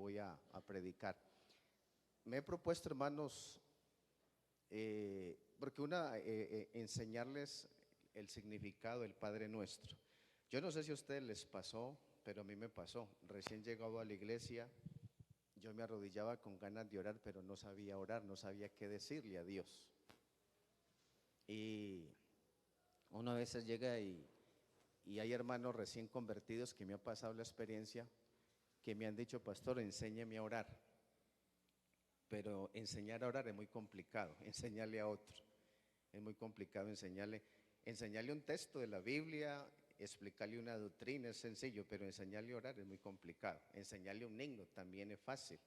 voy a predicar. Me he propuesto, hermanos, porque enseñarles el significado del Padre Nuestro. Yo no sé si a ustedes les pasó, pero a mí me pasó. Recién llegado a la iglesia, yo me arrodillaba con ganas de orar, pero no sabía orar, no sabía qué decirle a Dios. Y uno a veces llega y hay hermanos recién convertidos que me ha pasado la experiencia, que me han dicho: pastor, enséñeme a orar. Pero enseñar a orar es muy complicado, enseñarle a otro es muy complicado. Enseñarle un texto de la Biblia, explicarle una doctrina es sencillo, pero enseñarle a orar es muy complicado. Enseñarle un himno también es fácil,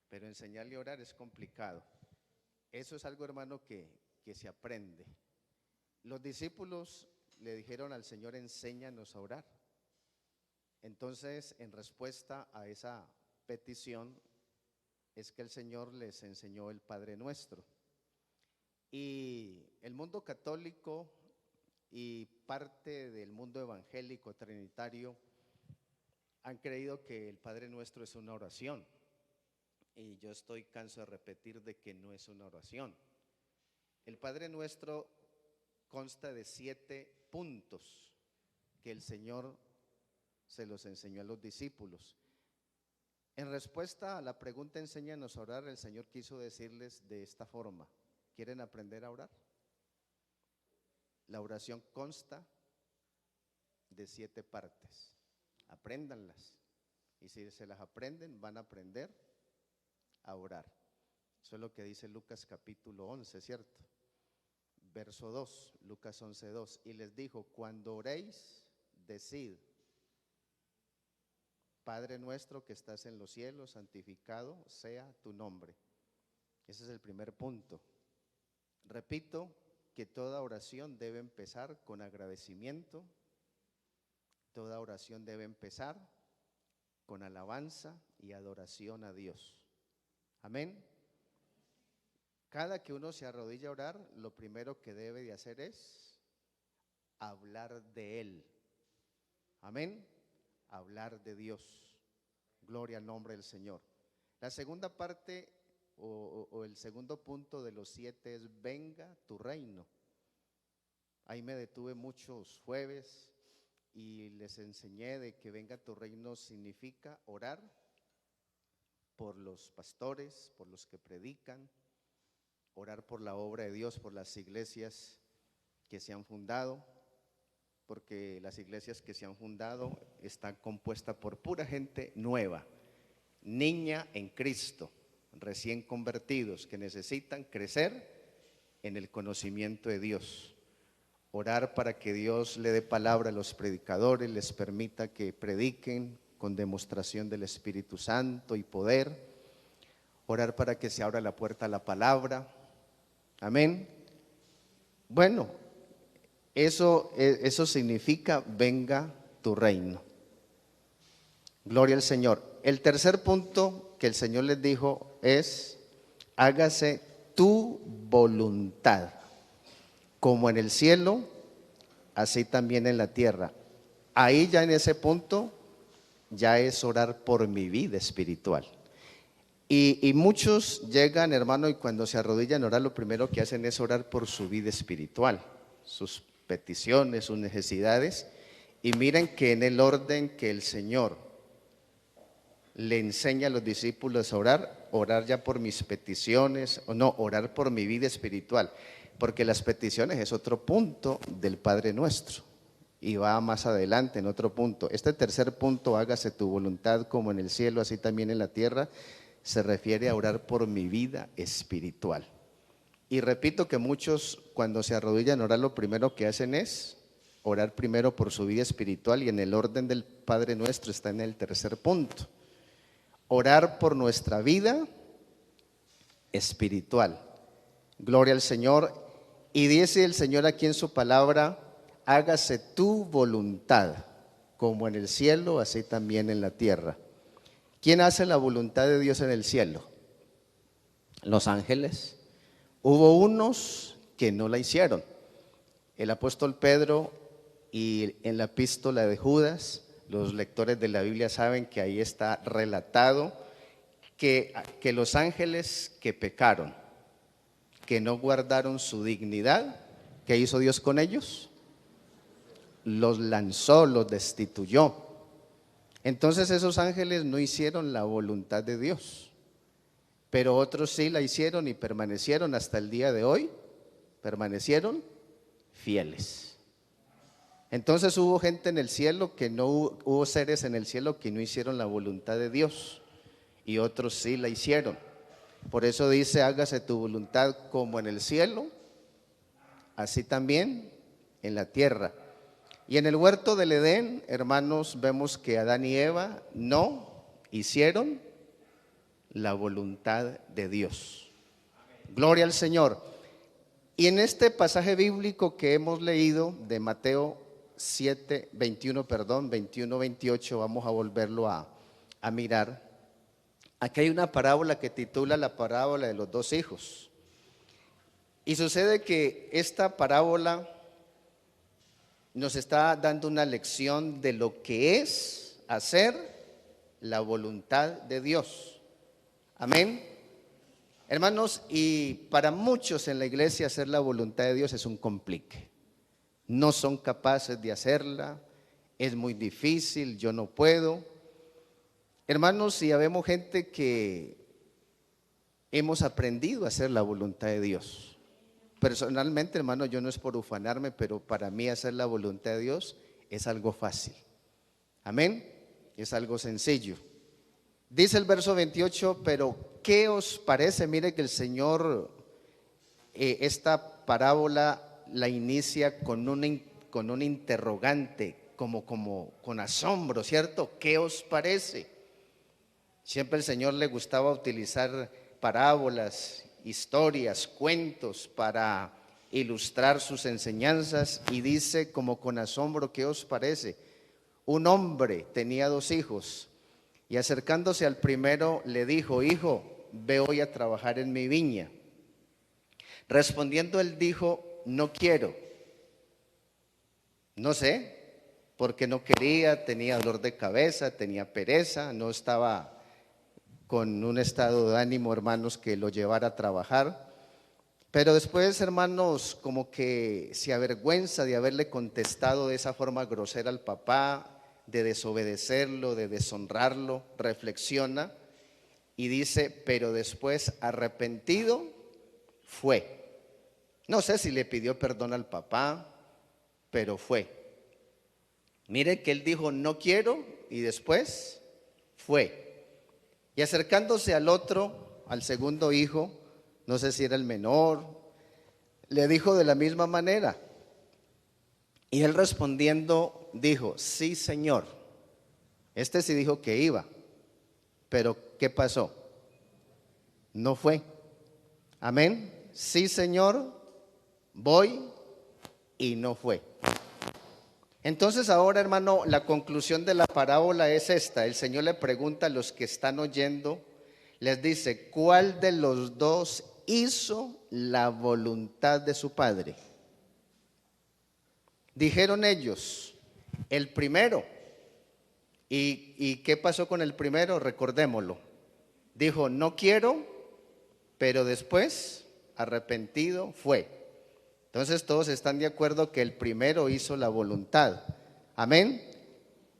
pero enseñarle a orar es complicado. Eso es algo, hermano, que se aprende. Los discípulos le dijeron al Señor: enséñanos a orar. Entonces, en respuesta a esa petición, es que el Señor les enseñó el Padre Nuestro. Y el mundo católico y parte del mundo evangélico trinitario han creído que el Padre Nuestro es una oración. Y yo estoy canso de repetir de que no es una oración. El Padre Nuestro consta de 7 puntos que el Señor se los enseñó a los discípulos. En respuesta a la pregunta enséñanos a orar, el Señor quiso decirles de esta forma: ¿quieren aprender a orar? La oración consta de 7 partes. Apréndanlas. Y si se las aprenden, van a aprender a orar. Eso es lo que dice Lucas capítulo 11, ¿cierto? Verso 2, Lucas 11:2. Y les dijo: cuando oréis, decid: Padre nuestro que estás en los cielos, santificado sea tu nombre. Ese es el primer punto. Repito que toda oración debe empezar con agradecimiento, toda oración debe empezar con alabanza y adoración a Dios. Amén. Cada que uno se arrodilla a orar, lo primero que debe de hacer es hablar de Él. Amén. Hablar de Dios. Gloria al nombre del Señor. La segunda parte o el segundo punto de los 7 es: venga tu reino. Ahí me detuve muchos jueves y les enseñé de que venga tu reino significa orar por los pastores, por los que predican, orar por la obra de Dios, por las iglesias que se han fundado, porque las iglesias que se han fundado están compuestas por pura gente nueva, niña en Cristo, recién convertidos, que necesitan crecer en el conocimiento de Dios. Orar para que Dios le dé palabra a los predicadores, les permita que prediquen con demostración del Espíritu Santo y poder. Orar para que se abra la puerta a la palabra. Amén. Bueno, eso significa: venga tu reino. Gloria al Señor. El tercer punto que el Señor les dijo es: hágase tu voluntad, como en el cielo, así también en la tierra. Ahí ya en ese punto ya es orar por mi vida espiritual. Y muchos llegan, hermano, y cuando se arrodillan a orar, lo primero que hacen es orar por su vida espiritual, sus peticiones, sus necesidades. Y miren que en el orden que el Señor le enseña a los discípulos a orar ya por mis peticiones, o no, orar por mi vida espiritual, porque las peticiones es otro punto del Padre Nuestro y va más adelante en otro punto. Este tercer punto: hágase tu voluntad como en el cielo, así también en la tierra, se refiere a orar por mi vida espiritual. Y repito que muchos, cuando se arrodillan a orar, lo primero que hacen es orar primero por su vida espiritual, y en el orden del Padre Nuestro está en el tercer punto: orar por nuestra vida espiritual. Gloria al Señor. Y dice el Señor aquí en su palabra: hágase tu voluntad, como en el cielo, así también en la tierra. ¿Quién hace la voluntad de Dios en el cielo? Los ángeles. Hubo unos que no la hicieron. El apóstol Pedro, y en la epístola de Judas, los lectores de la Biblia saben que ahí está relatado que los ángeles que pecaron, que no guardaron su dignidad, ¿qué hizo Dios con ellos? Los lanzó, los destituyó. Entonces esos ángeles no hicieron la voluntad de Dios, pero otros sí la hicieron y permanecieron hasta el día de hoy, permanecieron fieles. Entonces hubo gente en el cielo que no, hubo seres en el cielo que no hicieron la voluntad de Dios y otros sí la hicieron. Por eso dice, hágase tu voluntad como en el cielo, así también en la tierra. Y en el huerto del Edén, hermanos, vemos que Adán y Eva no hicieron la voluntad de Dios. Gloria al Señor. Y en este pasaje bíblico que hemos leído de Mateo 21, 28, vamos a volverlo a mirar. Aquí hay una parábola que titula la parábola de los dos hijos. Y sucede que esta parábola nos está dando una lección de lo que es hacer la voluntad de Dios. Amén. Hermanos, y para muchos en la iglesia hacer la voluntad de Dios es un complique. No son capaces de hacerla, es muy difícil, yo no puedo. Hermanos, y habemos gente que hemos aprendido a hacer la voluntad de Dios. Personalmente, hermano, yo no es por ufanarme, pero para mí hacer la voluntad de Dios es algo fácil. Amén, es algo sencillo. Dice el verso 28, pero ¿qué os parece? Mire que el Señor esta parábola la inicia con un interrogante, como con asombro, ¿cierto? ¿Qué os parece? Siempre el Señor le gustaba utilizar parábolas, historias, cuentos para ilustrar sus enseñanzas, y dice como con asombro, ¿qué os parece? Un hombre tenía dos hijos y acercándose al primero le dijo, hijo, ve hoy a trabajar en mi viña. Respondiendo él dijo, no quiero. No sé, porque no quería, tenía dolor de cabeza, tenía pereza, no estaba con un estado de ánimo, hermanos, que lo llevara a trabajar. Pero después, hermanos, como que se avergüenza de haberle contestado de esa forma grosera al papá, de desobedecerlo, de deshonrarlo, reflexiona y dice, pero después arrepentido fue. No sé si le pidió perdón al papá, pero fue. Mire que él dijo, no quiero, y después fue. Y acercándose al otro, al segundo hijo, no sé si era el menor, le dijo de la misma manera. Y él respondiendo dijo, sí, Señor. Este sí dijo que iba, pero ¿qué pasó? No fue. Amén. Sí, Señor, voy, y no fue. Entonces ahora, hermano, la conclusión de la parábola es esta. El Señor le pregunta a los que están oyendo, les dice, ¿cuál de los dos hizo la voluntad de su padre? Dijeron ellos, el primero. ¿Y qué pasó con el primero? Recordémoslo. Dijo, no quiero, pero después, arrepentido, fue. Entonces todos están de acuerdo que el primero hizo la voluntad. Amén.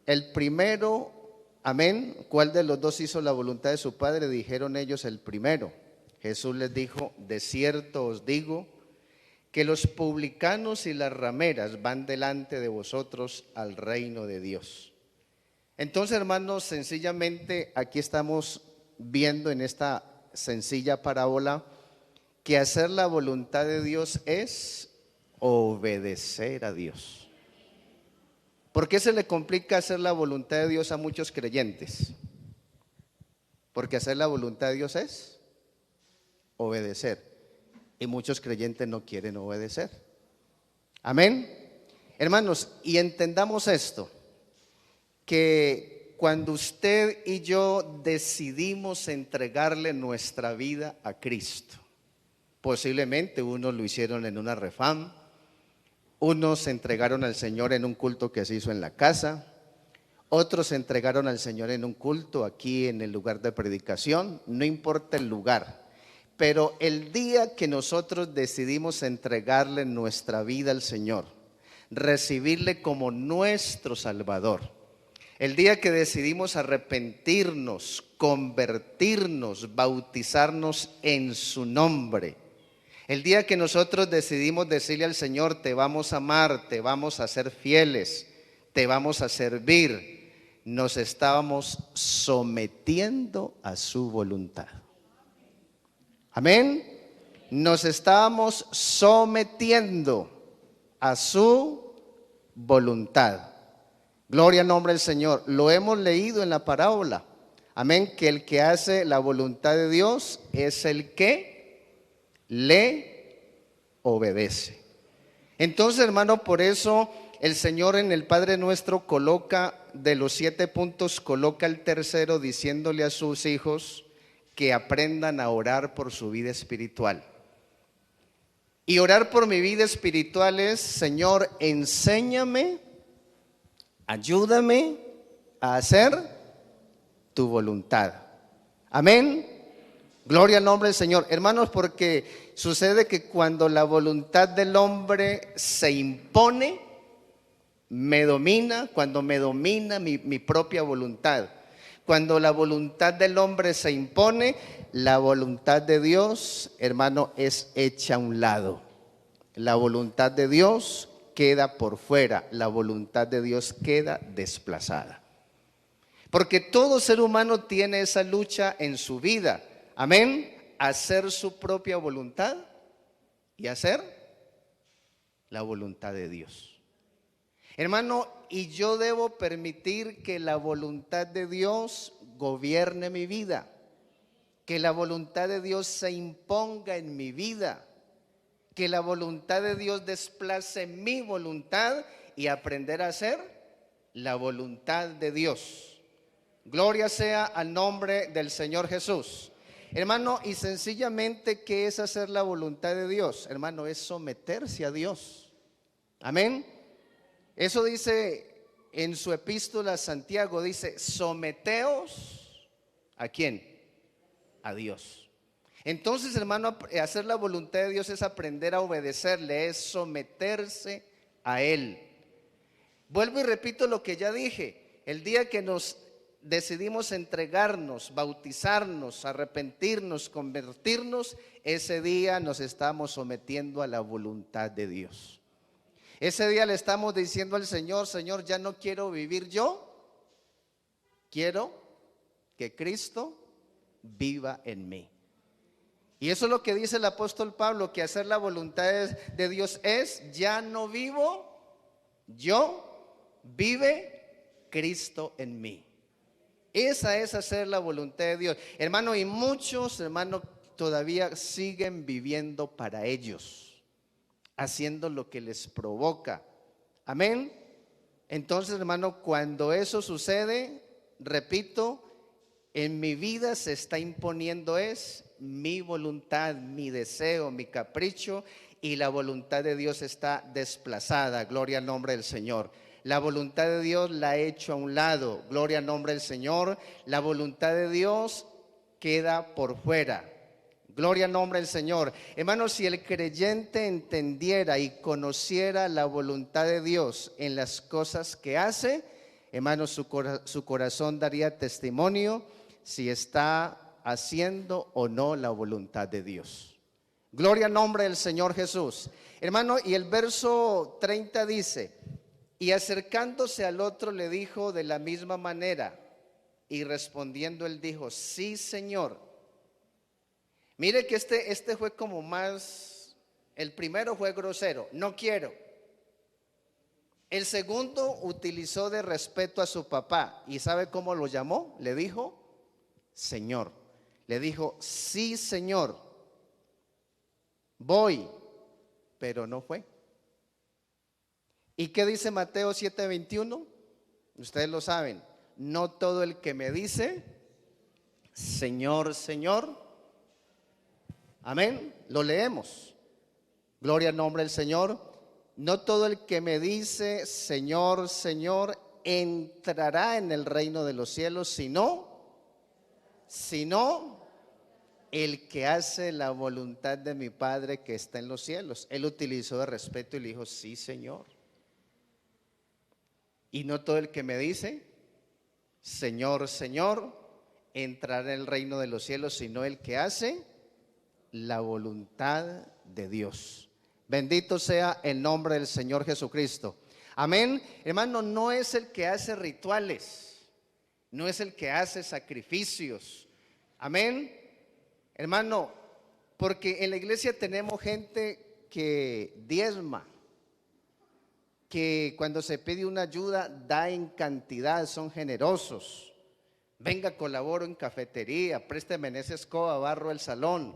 El primero, amén. ¿Cuál de los dos hizo la voluntad de su padre? Dijeron ellos, el primero. Jesús les dijo, de cierto os digo que los publicanos y las rameras van delante de vosotros al reino de Dios. Entonces, hermanos, sencillamente aquí estamos viendo en esta sencilla parábola que hacer la voluntad de Dios es obedecer a Dios. ¿Por qué se le complica hacer la voluntad de Dios a muchos creyentes? Porque hacer la voluntad de Dios es obedecer, y muchos creyentes no quieren obedecer. Amén. Hermanos, y entendamos esto, que cuando usted y yo decidimos entregarle nuestra vida a Cristo, posiblemente unos lo hicieron en una refam, unos se entregaron al Señor en un culto que se hizo en la casa, otros se entregaron al Señor en un culto aquí en el lugar de predicación, no importa el lugar. Pero el día que nosotros decidimos entregarle nuestra vida al Señor, recibirle como nuestro Salvador, el día que decidimos arrepentirnos, convertirnos, bautizarnos en su nombre, el día que nosotros decidimos decirle al Señor, te vamos a amar, te vamos a ser fieles, te vamos a servir, nos estábamos sometiendo a su voluntad. Amén. Nos estábamos sometiendo a su voluntad. Gloria al nombre del Señor. Lo hemos leído en la parábola. Amén. Que el que hace la voluntad de Dios es el que le obedece. Entonces, hermano, por eso el Señor en el Padre Nuestro coloca, de los 7 puntos, coloca el tercero diciéndole a sus hijos que aprendan a orar por su vida espiritual. Y orar por mi vida espiritual es, Señor, enséñame, ayúdame a hacer tu voluntad. Amén. Gloria al nombre del Señor. Hermanos, porque sucede que cuando la voluntad del hombre se impone, me domina, cuando me domina mi propia voluntad. Cuando la voluntad del hombre se impone, la voluntad de Dios, hermano, es hecha a un lado. La voluntad de Dios queda por fuera, la voluntad de Dios queda desplazada. Porque todo ser humano tiene esa lucha en su vida. Amén. Hacer su propia voluntad y hacer la voluntad de Dios. Hermano, y yo debo permitir que la voluntad de Dios gobierne mi vida, que la voluntad de Dios se imponga en mi vida, que la voluntad de Dios desplace mi voluntad y aprender a hacer la voluntad de Dios. Gloria sea al nombre del Señor Jesús. Hermano, y sencillamente, ¿qué es hacer la voluntad de Dios? Hermano, es someterse a Dios. Amén. Eso dice en su epístola Santiago, dice, someteos ¿a quién? A Dios. Entonces, hermano, hacer la voluntad de Dios es aprender a obedecerle, es someterse a Él. Vuelvo y repito lo que ya dije. El día que nos decidimos entregarnos, bautizarnos, arrepentirnos, convertirnos, ese día nos estamos sometiendo a la voluntad de Dios. Ese día le estamos diciendo al Señor, Señor, ya no quiero vivir yo, quiero que Cristo viva en mí. Y eso es lo que dice el apóstol Pablo, que hacer la voluntad de Dios es, ya no vivo yo, vive Cristo en mí. Esa es hacer la voluntad de Dios. Hermano, y muchos, hermanos, todavía siguen viviendo para ellos, haciendo lo que les provoca. Amén. Entonces, hermano, cuando eso sucede, repito, en mi vida se está imponiendo es mi voluntad, mi deseo, mi capricho, y la voluntad de Dios está desplazada. Gloria al nombre del Señor. La voluntad de Dios la he hecho a un lado. Gloria al nombre del Señor. La voluntad de Dios queda por fuera. Gloria al nombre del Señor. Hermanos, si el creyente entendiera y conociera la voluntad de Dios en las cosas que hace, hermanos, su corazón daría testimonio si está haciendo o no la voluntad de Dios. Gloria al nombre del Señor Jesús. Hermano, y el verso 30 dice, y acercándose al otro le dijo de la misma manera, y respondiendo él dijo, sí, Señor. Mire que este fue como más, el primero fue grosero, no quiero. El segundo utilizó de respeto a su papá, y ¿sabe cómo lo llamó? Le dijo, Señor. Le dijo, sí, Señor, voy, pero no fue. ¿Y qué dice Mateo 7:21? Ustedes lo saben, no todo el que me dice, Señor, Señor, amén, lo leemos. Gloria al nombre del Señor. No todo el que me dice, Señor, Señor, entrará en el reino de los cielos, sino el que hace la voluntad de mi Padre que está en los cielos. Él utilizó de respeto y le dijo, sí, Señor. Y no todo el que me dice, Señor, Señor, entrará en el reino de los cielos, sino el que hace la voluntad de Dios. Bendito sea el nombre del Señor Jesucristo. Amén. Hermano, no es el que hace rituales, no es el que hace sacrificios. Amén. Hermano, porque en la iglesia tenemos gente que diezma, que cuando se pide una ayuda da en cantidad, son generosos. Venga, colaboro en cafetería, présteme en esa escoba, barro el salón.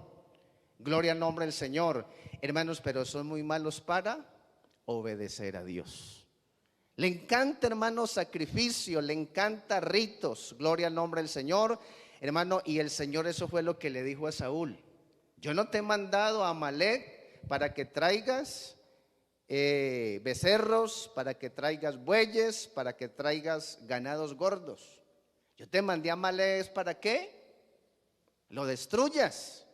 Gloria al nombre del Señor. Hermanos, pero son muy malos para obedecer a Dios. Le encanta, hermano, sacrificio, le encanta ritos. Gloria al nombre del Señor. Hermano, y el Señor, eso fue lo que le dijo a Saúl: yo no te he mandado a Amalek para que traigas becerros, para que traigas bueyes, para que traigas ganados gordos. Yo te mandé a Amalek para que lo destruyas.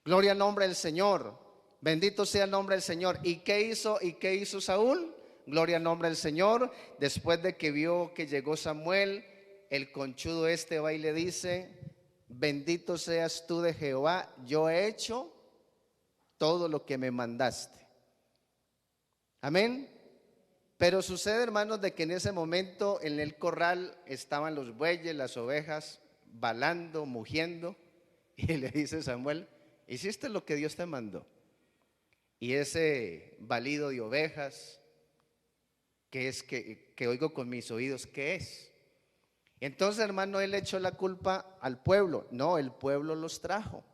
Gloria al nombre del Señor. Bendito sea el nombre del Señor. ¿Y qué hizo Saúl? Gloria al nombre del Señor. Después de que vio que llegó Samuel, el conchudo va y le dice: bendito seas tú de Jehová, yo he hecho todo lo que me mandaste. Amén. Pero sucede, hermanos, de que en ese momento en el corral estaban los bueyes, las ovejas, balando, mugiendo, y le dice Samuel: hiciste lo que Dios te mandó. Y ese balido de ovejas, que es que oigo con mis oídos, ¿qué es? Entonces, hermano, él echó la culpa al pueblo. No, el pueblo los trajo.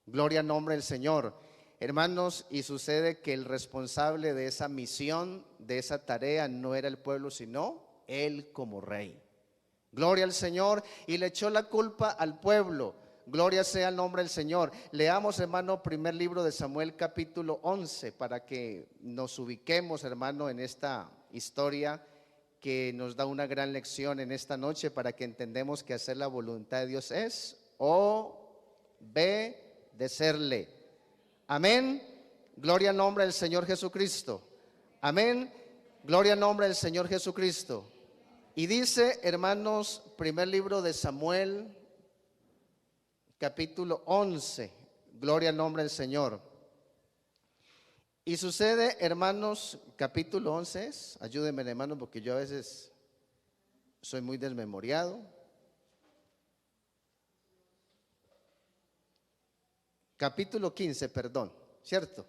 Gloria al nombre del Señor. Hermanos, y sucede que el responsable de esa misión, de esa tarea, no era el pueblo, sino él como rey. Gloria al Señor. Y le echó la culpa al pueblo. Gloria sea el nombre del Señor. Leamos, hermano, primer libro de Samuel, capítulo 11, para que nos ubiquemos, hermano, en esta historia que nos da una gran lección en esta noche, para que entendamos que hacer la voluntad de Dios es obedecerle. Amén. Gloria al nombre del Señor Jesucristo. Amén. Gloria al nombre del Señor Jesucristo. Y dice, hermanos, primer libro de Samuel, capítulo 11. Gloria al nombre del Señor. Y sucede, hermanos, capítulo 11 es, ayúdenme, hermanos, porque yo a veces soy muy desmemoriado. Capítulo 15, perdón, ¿cierto?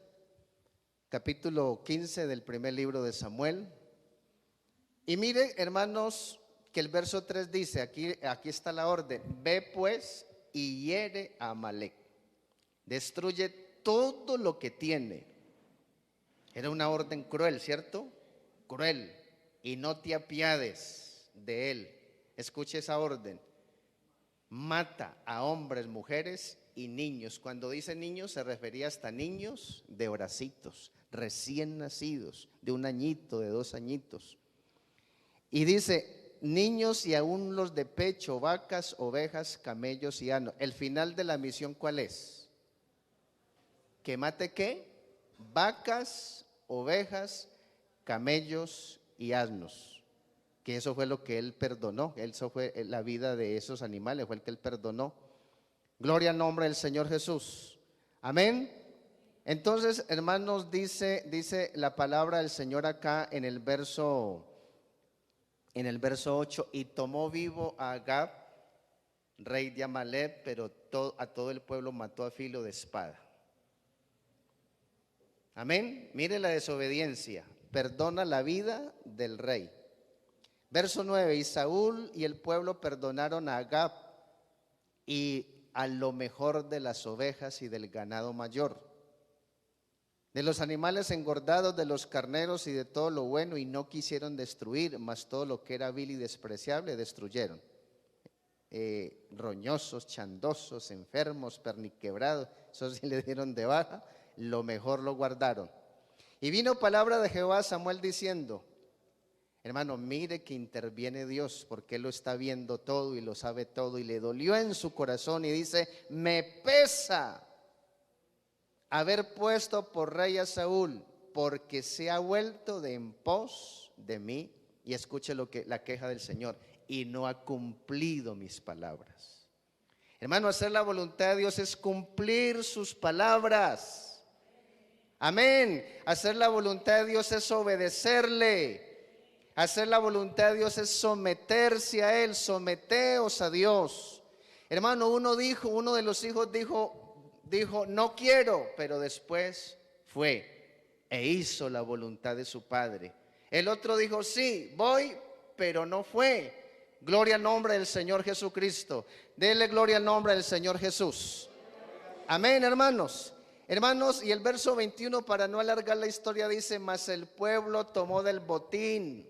Capítulo 15 del primer libro de Samuel. Y mire, hermanos, que el verso 3 dice, aquí está la orden: ve pues y hiere a Amalek, destruye todo lo que tiene. Era una orden cruel, ¿cierto? Cruel. Y no te apiades de él. Escuche esa orden: mata a hombres, mujeres y niños. Cuando dice niños se refería hasta niños de bracitos, recién nacidos, de 1 añito, de 2 añitos. Y dice niños y aún los de pecho, vacas, ovejas, camellos y asnos. El final de la misión, ¿cuál es? ¿Que mate qué? Vacas, ovejas, camellos y asnos. Que eso fue lo que él perdonó. Eso fue la vida de esos animales, fue el que él perdonó. Gloria al nombre del Señor Jesús. Amén. Entonces, hermanos, dice la palabra del Señor acá en el verso 8: y tomó vivo a Agag, rey de Amalek, pero a todo el pueblo mató a filo de espada. Amén. Mire la desobediencia, perdona la vida del rey. Verso 9: y Saúl y el pueblo perdonaron a Agag y a lo mejor de las ovejas y del ganado mayor, de los animales engordados, de los carneros y de todo lo bueno, y no quisieron destruir, mas todo lo que era vil y despreciable destruyeron. Roñosos, chandosos, enfermos, perniquebrados, esos sí le dieron de baja, lo mejor lo guardaron. Y vino palabra de Jehová a Samuel diciendo: Hermano, mire que interviene Dios, porque Él lo está viendo todo y lo sabe todo, y le dolió en su corazón y dice: me pesa haber puesto por rey a Saúl, porque se ha vuelto de en pos de mí. Y escuche la queja del Señor: y no ha cumplido mis palabras. Hermano, hacer la voluntad de Dios es cumplir sus palabras. Amén. Hacer la voluntad de Dios es obedecerle. Hacer la voluntad de Dios es someterse a Él. Someteos a Dios. Hermano, uno de los hijos dijo no quiero, pero después fue e hizo la voluntad de su padre. El otro dijo sí, voy, pero no fue. Gloria al nombre del Señor Jesucristo. Dele gloria al nombre del Señor Jesús. Amén, hermanos. Hermanos, y el verso 21, para no alargar la historia, dice: mas el pueblo tomó del botín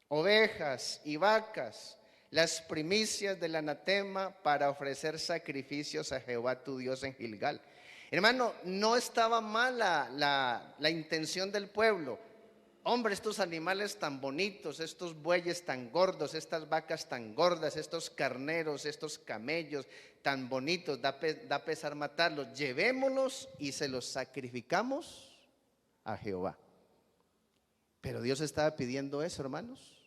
ovejas y vacas, las primicias del anatema, para ofrecer sacrificios a Jehová tu Dios en Gilgal. Hermano, no estaba mala la intención del pueblo. Hombre, estos animales tan bonitos, estos bueyes tan gordos, estas vacas tan gordas, estos carneros, estos camellos tan bonitos, da pesar matarlos. Llevémoslos y se los sacrificamos a Jehová. Pero Dios estaba pidiendo eso, hermanos.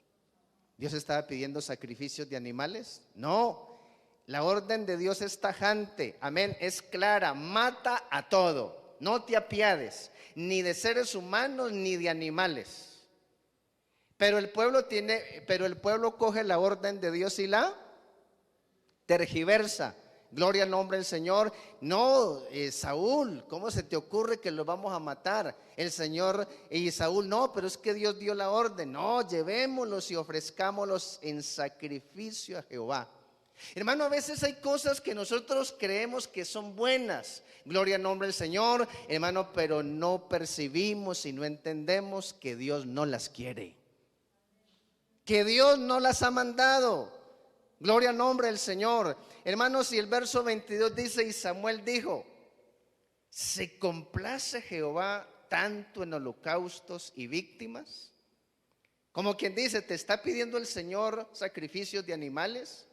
¿Dios estaba pidiendo sacrificios de animales? No, la orden de Dios es tajante, amén, es clara: mata a todo, no te apiades, ni de seres humanos ni de animales. Pero el pueblo coge la orden de Dios y la tergiversa. Gloria al nombre del Señor. No, Saúl, ¿cómo se te ocurre que lo vamos a matar? El Señor y Saúl: no, pero es que Dios dio la orden. No, llevémoslos y ofrezcámoslos en sacrificio a Jehová. Hermano, a veces hay cosas que nosotros creemos que son buenas, gloria al nombre del Señor, hermano, pero no percibimos y no entendemos que Dios no las quiere, que Dios no las ha mandado. Gloria al nombre del Señor. Hermanos, y el verso 22 dice: y Samuel dijo: ¿se complace Jehová tanto en holocaustos y víctimas? Como quien dice: ¿te está pidiendo el Señor sacrificios de animales?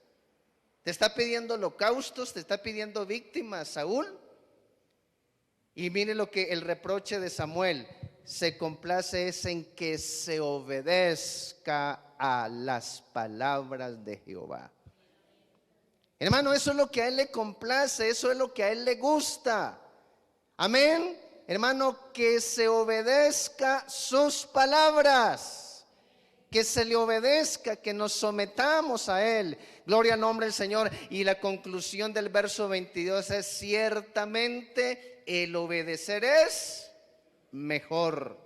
¿Te está pidiendo holocaustos? ¿Te está pidiendo víctimas, Saúl? Y mire lo que el reproche de Samuel: se complace es en que se obedezca a las palabras de Jehová. Hermano, eso es lo que a Él le complace, eso es lo que a Él le gusta. Amén. Hermano, que se obedezca sus palabras, que se le obedezca, que nos sometamos a Él. Gloria al nombre del Señor. Y la conclusión del verso 22 es: ciertamente el obedecer es mejor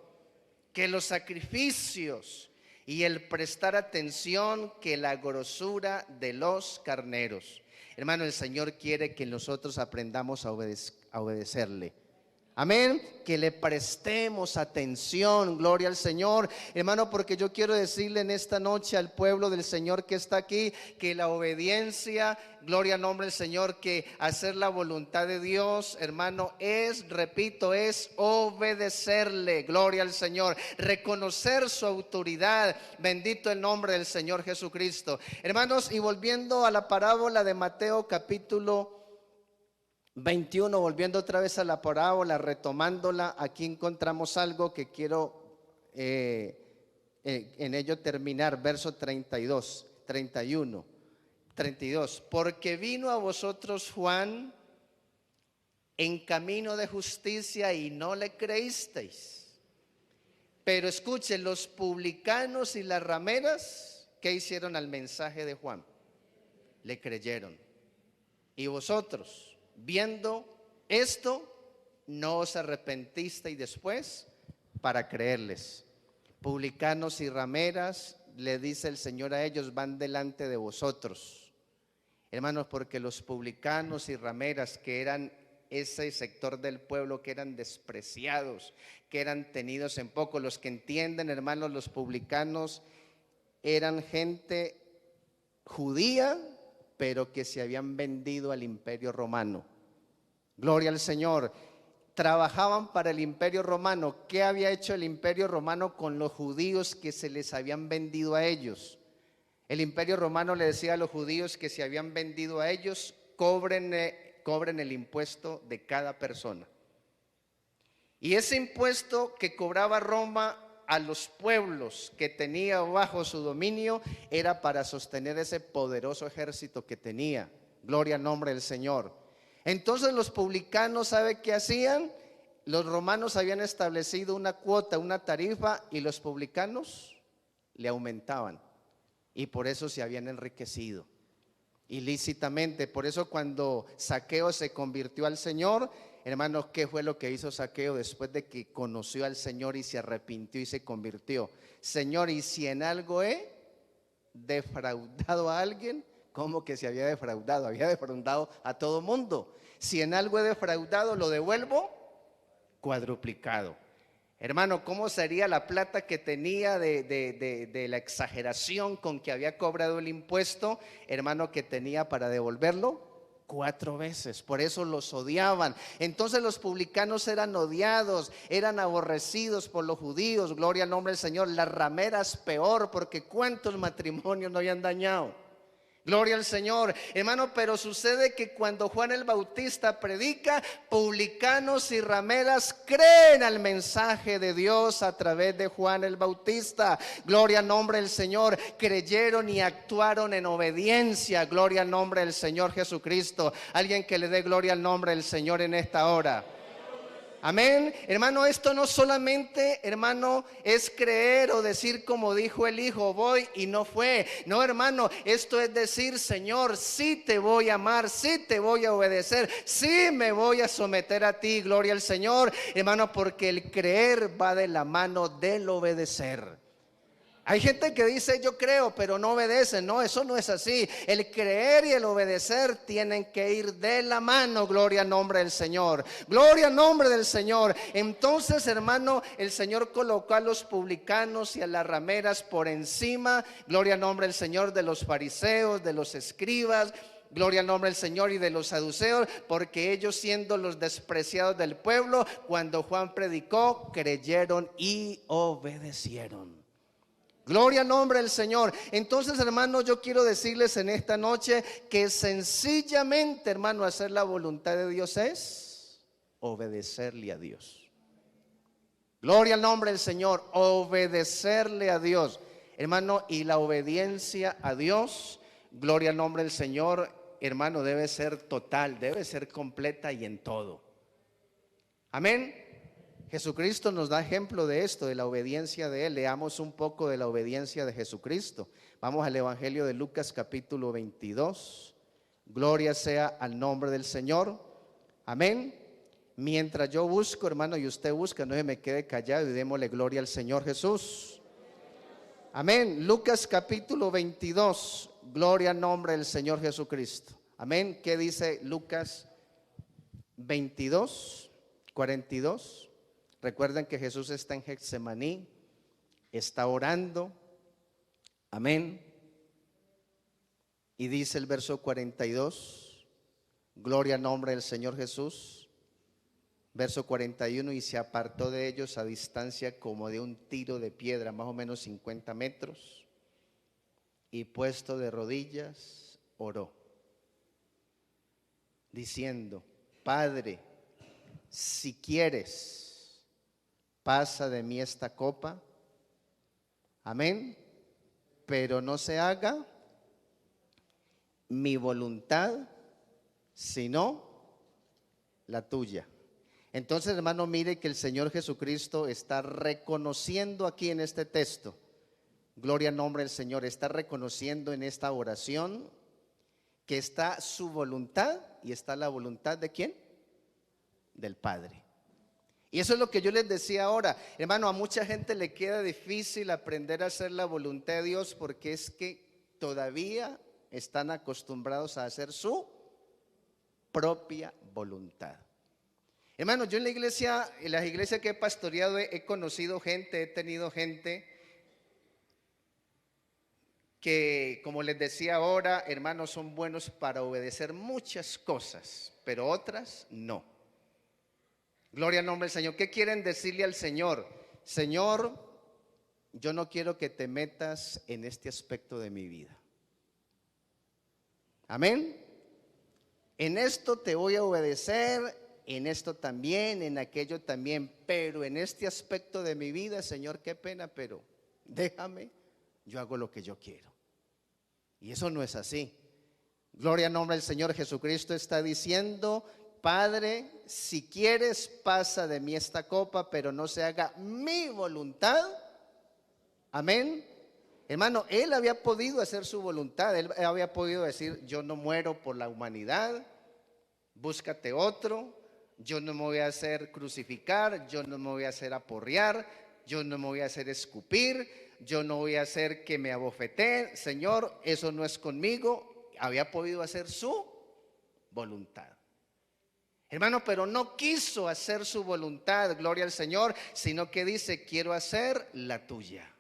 que los sacrificios, y el prestar atención que la grosura de los carneros. Hermano, el Señor quiere que nosotros aprendamos a obedecerle. Amén, que le prestemos atención, gloria al Señor. Hermano, porque yo quiero decirle en esta noche al pueblo del Señor que está aquí, que la obediencia, gloria al nombre del Señor, que hacer la voluntad de Dios, hermano, repito, es obedecerle, gloria al Señor, reconocer su autoridad, bendito el nombre del Señor Jesucristo. Hermanos, y volviendo a la parábola de Mateo capítulo 21, volviendo otra vez a la parábola, retomándola, aquí encontramos algo que quiero en ello terminar. Verso 32, 31, 32. Porque vino a vosotros Juan en camino de justicia y no le creísteis. Pero escuchen, los publicanos y las rameras, ¿qué hicieron al mensaje de Juan? Le creyeron. Y vosotros, viendo esto, no os arrepentisteis después para creerles. Publicanos y rameras, le dice el Señor a ellos, van delante de vosotros. Hermanos, porque los publicanos y rameras, que eran ese sector del pueblo que eran despreciados, que eran tenidos en poco, los que entienden, hermanos, los publicanos eran gente judía, pero que se habían vendido al imperio romano. Gloria al Señor. trabajaban para el Imperio Romano. ¿Qué había hecho el Imperio Romano con los judíos que se les habían vendido a ellos? El Imperio Romano le decía a los judíos que se habían vendido a ellos, cobren el impuesto de cada persona. Y ese impuesto que cobraba Roma a los pueblos que tenía bajo su dominio era para sostener ese poderoso ejército que tenía. Gloria al nombre del Señor. Entonces los publicanos, ¿sabe qué hacían? Los romanos habían establecido una cuota, una tarifa, y los publicanos le aumentaban. Y por eso se habían enriquecido ilícitamente. Por eso cuando Zaqueo se convirtió al Señor, hermanos, ¿qué fue lo que hizo Zaqueo después de que conoció al Señor y se arrepintió y se convirtió? Señor, y si en algo he defraudado a alguien, ¿cómo que se había defraudado? Había defraudado a todo mundo. Si en algo he defraudado, lo devuelvo cuadruplicado. Hermano, ¿cómo sería la plata que tenía de la exageración con que había cobrado el impuesto? Hermano, que tenía para devolverlo 4 veces. Por eso los odiaban. Entonces los publicanos eran odiados, eran aborrecidos por los judíos. Gloria al nombre del Señor. Las rameras peor, porque cuántos matrimonios no habían dañado. Gloria al Señor, hermano. Pero sucede que cuando Juan el Bautista predica, publicanos y rameras creen al mensaje de Dios a través de Juan el Bautista. Gloria al nombre del Señor. Creyeron y actuaron en obediencia. Gloria al nombre del Señor Jesucristo. Alguien que le dé gloria al nombre del Señor en esta hora. Amén. Hermano, esto no solamente, hermano, es creer o decir como dijo el hijo, voy y no fue. No, hermano, esto es decir, Señor, sí te voy a amar, sí te voy a obedecer, sí me voy a someter a ti. Gloria al Señor, hermano, porque el creer va de la mano del obedecer. Hay gente que dice yo creo pero no obedece. No, eso no es así. El creer y el obedecer tienen que ir de la mano. Gloria al nombre del Señor. Gloria al nombre del Señor. Entonces, hermano, el Señor colocó a los publicanos y a las rameras por encima, gloria al nombre del Señor, de los fariseos, de los escribas. Gloria al nombre del Señor, y de los saduceos, porque ellos, siendo los despreciados del pueblo, cuando Juan predicó, creyeron y obedecieron. Gloria al nombre del Señor. Entonces, hermanos, yo quiero decirles en esta noche que sencillamente, hermano, hacer la voluntad de Dios es obedecerle a Dios. Gloria al nombre del Señor, obedecerle a Dios, hermano. Y la obediencia a Dios, gloria al nombre del Señor, hermano, debe ser total, debe ser completa y en todo. Amén. Jesucristo nos da ejemplo de esto, de la obediencia de Él. Leamos un poco de la obediencia de Jesucristo. Vamos al Evangelio de Lucas capítulo 22. Gloria sea al nombre del Señor. Amén. Mientras yo busco, hermano, y usted busca, no se me quede callado y démosle gloria al Señor Jesús. Amén. Lucas capítulo 22. Gloria al nombre del Señor Jesucristo. Amén. ¿Qué dice Lucas 22, 42? Recuerden que Jesús está en Getsemaní, está orando. Amén. Y dice el verso 42, gloria al nombre del Señor Jesús. Verso 41, y se apartó de ellos a distancia como de un tiro de piedra, más o menos 50 metros, y puesto de rodillas, oró, diciendo: Padre, si quieres, pasa de mí esta copa. Amén. Pero no se haga mi voluntad, sino la tuya. Entonces, hermano, mire que el Señor Jesucristo está reconociendo aquí en este texto, gloria al nombre del Señor, está reconociendo en esta oración que está su voluntad y está la voluntad ¿de quién? Del Padre. Y eso es lo que yo les decía ahora, hermano. A mucha gente le queda difícil aprender a hacer la voluntad de Dios porque es que todavía están acostumbrados a hacer su propia voluntad. Hermano, yo en las iglesias que he pastoreado he conocido gente, he tenido gente que, como les decía ahora, hermanos, son buenos para obedecer muchas cosas, pero otras no. Gloria al nombre del Señor. ¿Qué quieren decirle al Señor? Señor, yo no quiero que te metas en este aspecto de mi vida. Amén. En esto te voy a obedecer, en esto también, en aquello también, pero en este aspecto de mi vida, Señor, qué pena, pero déjame, yo hago lo que yo quiero. Y eso no es así. Gloria al nombre del Señor. Jesucristo está diciendo: Padre, si quieres, pasa de mí esta copa, pero no se haga mi voluntad. Amén. Hermano, Él había podido hacer su voluntad. Él había podido decir: yo no muero por la humanidad, búscate otro. Yo no me voy a hacer crucificar, yo no me voy a hacer aporrear, yo no me voy a hacer escupir, yo no voy a hacer que me abofeteen. Señor, eso no es conmigo. Había podido hacer su voluntad. Hermano, pero no quiso hacer su voluntad, gloria al Señor, sino que dice: quiero hacer la tuya.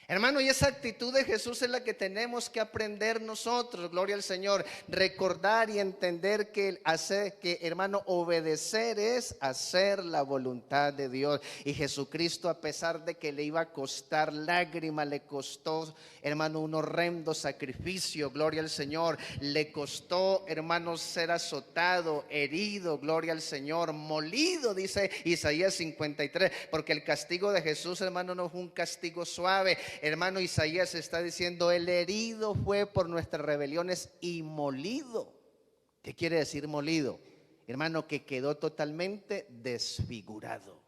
Hermano, y esa actitud de Jesús es la que tenemos que aprender nosotros, gloria al Señor. Recordar y entender que hermano, obedecer es hacer la voluntad de Dios. Y Jesucristo, a pesar de que le iba a costar lágrimas, le costó, hermano, un horrendo sacrificio, gloria al Señor. Le costó, hermano, ser azotado, herido, gloria al Señor, molido, dice Isaías 53, porque el castigo de Jesús, hermano, no fue un castigo suave. Hermano, Isaías está diciendo: el herido fue por nuestras rebeliones y molido. ¿Qué quiere decir molido? Hermano, que quedó totalmente desfigurado.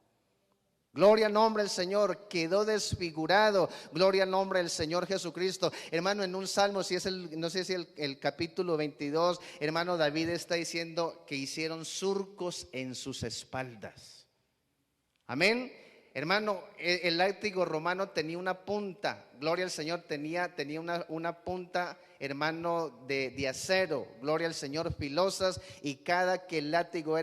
Gloria al nombre del Señor, quedó desfigurado. Gloria al nombre del Señor Jesucristo. Hermano, en un salmo, si es no sé si el capítulo 22, hermano, David está diciendo que hicieron surcos en sus espaldas. Amén. Hermano, el látigo romano tenía una punta, gloria al Señor, tenía una punta, hermano, de acero, gloria al Señor, filosas, y cada que el látigo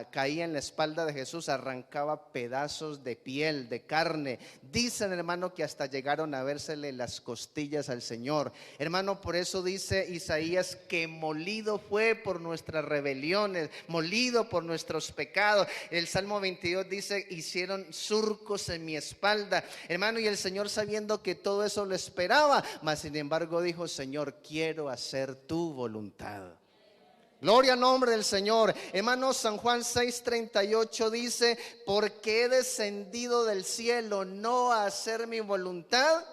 caía en la espalda de Jesús, arrancaba pedazos de piel, de carne. Dicen, hermano, que hasta llegaron a vérsele las costillas al Señor. Hermano, por eso dice Isaías que molido fue por nuestras rebeliones, molido por nuestros pecados. El Salmo 22 dice: hicieron surcos en mi espalda. Hermano, y el Señor, sabiendo que todo eso lo esperaba, mas sin embargo dijo: Señor, quiero hacer tu voluntad. Gloria al nombre del Señor. Hermanos, San Juan 6:38 dice: porque he descendido del cielo no a hacer mi voluntad,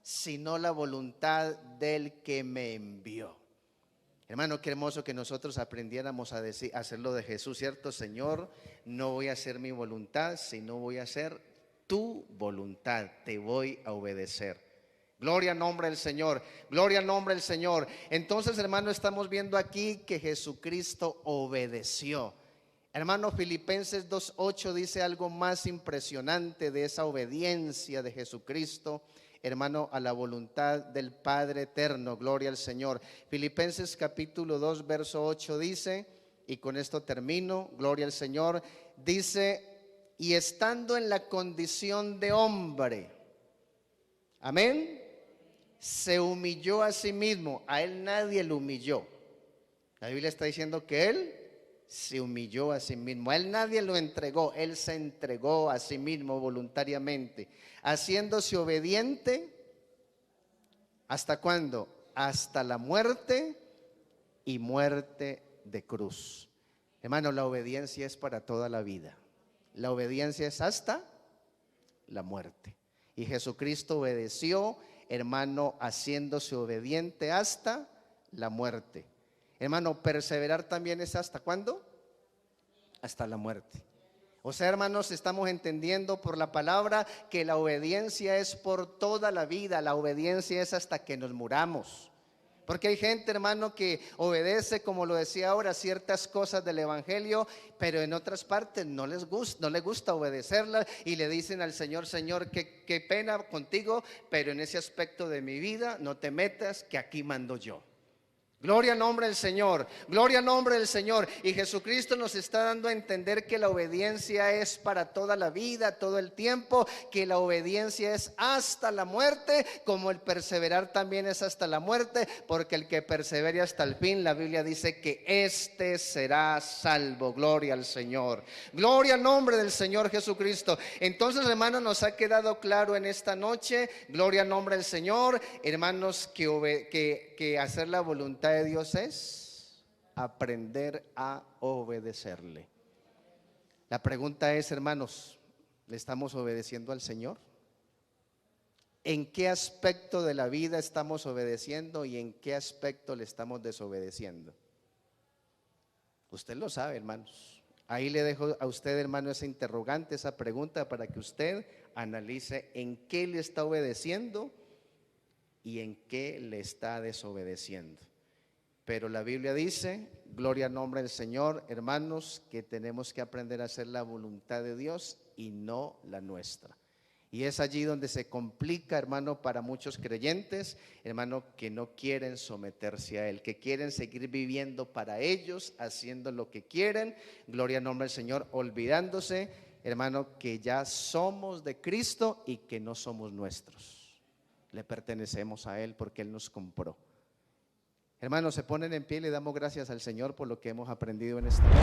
sino la voluntad del que me envió. Hermano, qué hermoso que nosotros aprendiéramos a hacerlo de Jesús, ¿cierto? Señor, no voy a hacer mi voluntad, sino voy a hacer tu voluntad, te voy a obedecer. Gloria al nombre del Señor, gloria al nombre del Señor. Entonces, hermano, estamos viendo aquí que Jesucristo obedeció. Hermano, Filipenses 2:8 dice algo más impresionante de esa obediencia de Jesucristo, hermano, a la voluntad del Padre eterno. Gloria al Señor. Filipenses capítulo 2 verso 8 dice, y con esto termino, gloria al Señor, dice: y estando en la condición de hombre, amén, se humilló a sí mismo. A él nadie lo humilló. La Biblia está diciendo que él se humilló a sí mismo. A él nadie lo entregó. Él se entregó a sí mismo voluntariamente, haciéndose obediente. ¿Hasta cuándo? Hasta la muerte, y muerte de cruz. Hermano, la obediencia es para toda la vida. La obediencia es hasta la muerte. Y Jesucristo obedeció, hermano, haciéndose obediente hasta la muerte. Hermano, perseverar también es ¿hasta cuándo? Hasta la muerte. O sea, hermanos, estamos entendiendo por la palabra que la obediencia es por toda la vida. La obediencia es hasta que nos muramos. Porque hay gente, hermano, que obedece, como lo decía ahora, ciertas cosas del evangelio, pero en otras partes no les gusta obedecerlas, y le dicen al Señor: Señor, qué pena contigo, pero en ese aspecto de mi vida no te metas, que aquí mando yo. Gloria al nombre del Señor, gloria al nombre del Señor. Y Jesucristo nos está dando a entender que la obediencia es para toda la vida, todo el tiempo, que la obediencia es hasta la muerte, como el perseverar también es hasta la muerte, porque el que persevere hasta el fin, la Biblia dice que éste será salvo. Gloria al Señor, gloria al nombre del Señor Jesucristo. Entonces, hermanos, nos ha quedado claro en esta noche, gloria al nombre del Señor, hermanos, que hacer la voluntad de Dios es aprender a obedecerle. La pregunta es, hermanos, ¿le estamos obedeciendo al Señor? ¿En qué aspecto de la vida estamos obedeciendo y en qué aspecto le estamos desobedeciendo? Usted lo sabe, hermanos. Ahí le dejo a usted, hermano, esa interrogante, esa pregunta, para que usted analice en qué le está obedeciendo y en qué le está desobedeciendo. Pero la Biblia dice, gloria al nombre del Señor, hermanos, que tenemos que aprender a hacer la voluntad de Dios y no la nuestra. Y es allí donde se complica, hermano, para muchos creyentes, hermano, que no quieren someterse a Él, que quieren seguir viviendo para ellos, haciendo lo que quieren, gloria al nombre del Señor, olvidándose, hermano, que ya somos de Cristo y que no somos nuestros. Le pertenecemos a Él porque Él nos compró. Hermanos, se ponen en pie y le damos gracias al Señor por lo que hemos aprendido en esta noche.